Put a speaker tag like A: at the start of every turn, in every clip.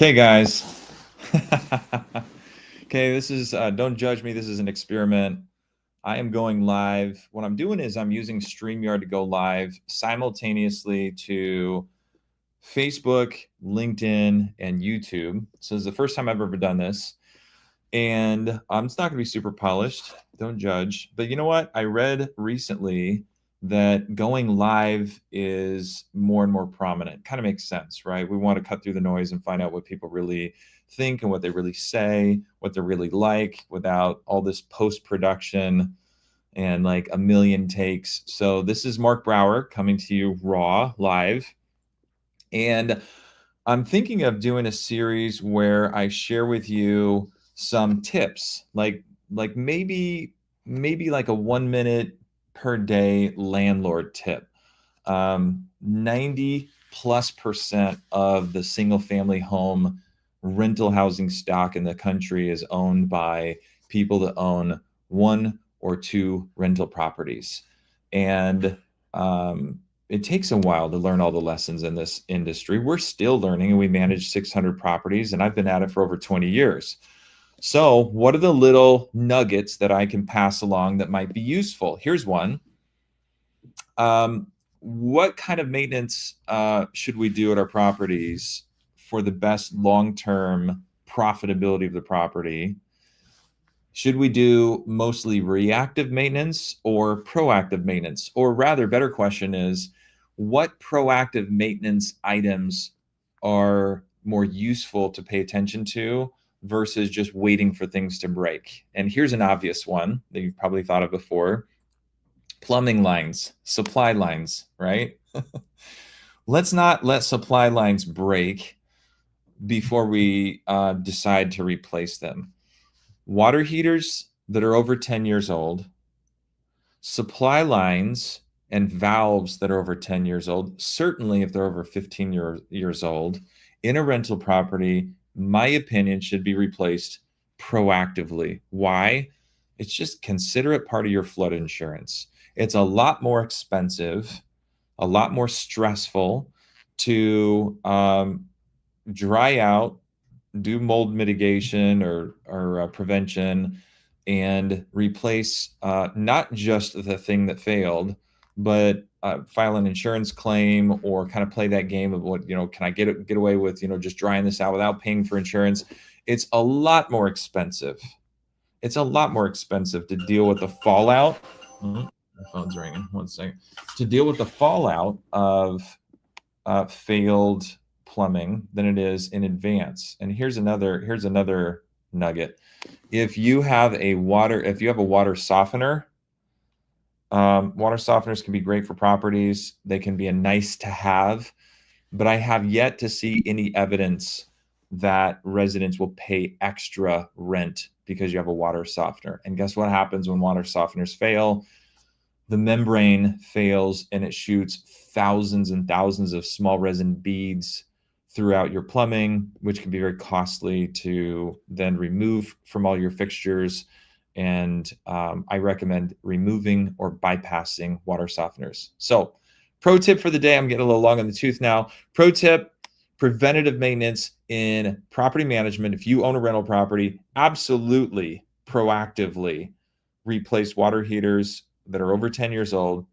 A: Okay, guys. Okay, this is, don't judge me. This is an experiment. I am going live. What I'm doing is I'm using StreamYard to go live simultaneously to Facebook, LinkedIn, and YouTube. So this is the first time I've ever done this. And it's not going to be super polished. Don't judge. But you know what? I read recently that going live is more and more prominent. Kind of makes sense, right? We want to cut through the noise and find out what people really think and what they really say, what they're really like without all this post-production and like a million takes. So this is Mark Brower coming to you raw live. And I'm thinking of doing a series where I share with you some tips, like maybe like a 1 minute per day landlord tip. 90+% of the single family home rental housing stock in the country is owned by people that own one or two rental properties. And it takes a while to learn all the lessons in this industry. We're still learning, and we manage 600 properties, and I've been at it for over 20 years. So what are the little nuggets that I can pass along that might be useful? Here's one. What kind of maintenance should we do at our properties for the best long-term profitability of the property? Should we do mostly reactive maintenance or proactive maintenance? Or rather, better question is, what proactive maintenance items are more useful to pay attention to versus just waiting for things to break? And here's an obvious one that you've probably thought of before. Plumbing lines, supply lines, right? Let's not let supply lines break before we decide to replace them. Water heaters that are over 10 years old, supply lines and valves that are over 10 years old, certainly if they're over 15 years old, in a rental property, my opinion, should be replaced proactively. Why? It's just consider it part of your flood insurance. It's a lot more expensive, a lot more stressful to dry out, do mold mitigation or prevention, and replace not just the thing that failed, but file an insurance claim or kind of play that game of what, can I get away with, just drying this out without paying for insurance? It's a lot more expensive. It's a lot more expensive to deal with the fallout. My phone's ringing. One second. To deal with the fallout of failed plumbing than it is in advance. And here's another nugget. If you have a water softener, water softeners can be great for properties. They can be a nice to have, but I have yet to see any evidence that residents will pay extra rent because you have a water softener. And guess what happens when water softeners fail? The membrane fails and it shoots thousands and thousands of small resin beads throughout your plumbing, which can be very costly to then remove from all your fixtures. And I recommend removing or bypassing water softeners. So pro tip for the day, I'm getting a little long in the tooth now. Pro tip, preventative maintenance in property management. If you own a rental property, absolutely proactively replace water heaters that are over 10 years old,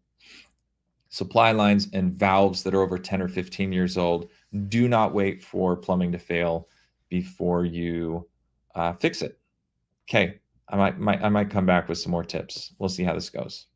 A: supply lines and valves that are over 10 or 15 years old. Do not wait for plumbing to fail before you fix it. Okay, I might come back with some more tips. We'll see how this goes.